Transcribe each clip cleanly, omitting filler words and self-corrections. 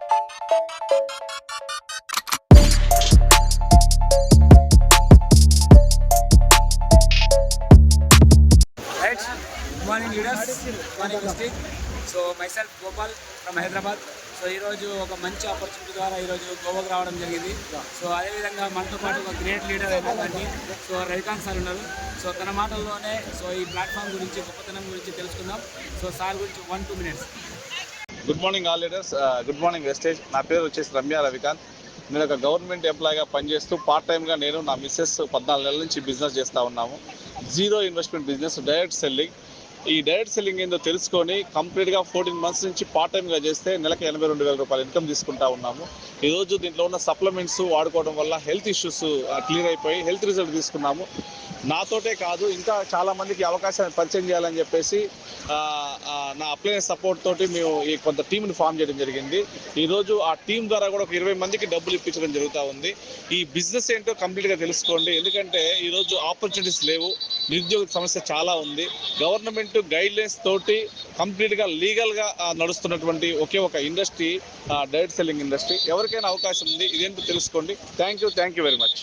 Good morning leaders, good morning district. So myself Gopal from Hyderabad. So ఈరోజు ఒక మంచి opportunity ద్వారా ఈరోజు గోవాకు రావడం జరిగింది. సో అదేవిధంగా మనతో పాటు ఒక గ్రేట్ లీడర్ అయినటువంటి సో రవికాంత్ సార్ ఉన్నారు. సో తన మాటల్లోనే సో ఈ ప్లాట్ఫామ్ గురించి గొప్పతనం గురించి తెలుసుకుందాం. సో సార్ గురించి 1-2 minutes. Good morning all leaders, good morning wastage. నా పేరు వచ్చేసి రమ్య రవికాంత్. నేను ఒక గవర్నమెంట్ ఎంప్లాయీగా పనిచేస్తూ పార్ట్ టైమ్గా నేను నా మిస్సెస్ 14 నెలల నుంచి బిజినెస్ చేస్తూ ఉన్నాము. Zero investment business, direct selling. ఈ డైరెక్ట్ సెల్లింగ్ ఏందో తెలుసుకొని కంప్లీట్గా 14 months నుంచి పార్ట్ టైమ్గా చేస్తే నెలకు 82,000 రూపాయలు ఇన్కమ్ తీసుకుంటా ఉన్నాము. ఈరోజు దీంట్లో ఉన్న సప్లిమెంట్స్ వాడుకోవడం వల్ల హెల్త్ ఇష్యూస్ క్లియర్ అయిపోయి హెల్త్ రిజల్ట్ తీసుకున్నాము. నాతోటే కాదు ఇంకా చాలామందికి అవకాశాన్ని పరిచయం చేయాలని చెప్పేసి నా అప్లైనెస్ సపోర్ట్ తోటి మేము ఈ కొంత టీంని ఫామ్ చేయడం జరిగింది. ఈరోజు ఆ టీం ద్వారా కూడా ఒక 20 మందికి డబ్బులు ఇప్పించడం జరుగుతూ ఉంది. ఈ బిజినెస్ ఏంటో కంప్లీట్గా తెలుసుకోండి. ఎందుకంటే ఈరోజు ఆపర్చునిటీస్ లేవు, నిరుద్యోగ సమస్య చాలా ఉంది. గవర్నమెంట్ గైడ్లైన్స్ తోటి కంప్లీట్గా లీగల్గా నడుస్తున్నటువంటి ఒకే ఒక ఇండస్ట్రీ డైరెక్ట్ సెల్లింగ్ ఇండస్ట్రీ. ఎవరికైనా అవకాశం ఉంది, ఇదేంటో తెలుసుకోండి. Thank you very much.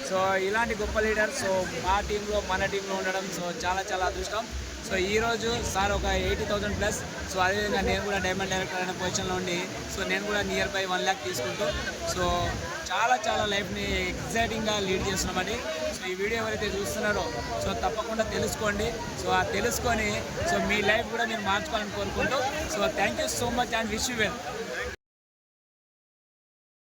So ఇలాంటి గొప్ప లీడర్ సో మా టీంలో మన టీంలో ఉండడం సో చాలా అదృష్టం. సో ఈరోజు సార్ ఒక 80,000+. సో అదేవిధంగా నేను కూడా డైమండ్ డైరెక్టర్ అనే పొజిషన్లో ఉండి సో నేను కూడా నియర్ బై 1 lakh తీసుకుంటూ సో చాలా లైఫ్ని ఎగ్జైటింగ్గా లీడ్ చేస్తున్నామని. సో ఈ వీడియో ఎవరైతే చూస్తున్నారో సో తప్పకుండా తెలుసుకోండి. సో తెలుసుకొని సో మీ లైఫ్ కూడా మీరు మార్చుకోవాలని కోరుకుంటూ so thank you so much and wish you well.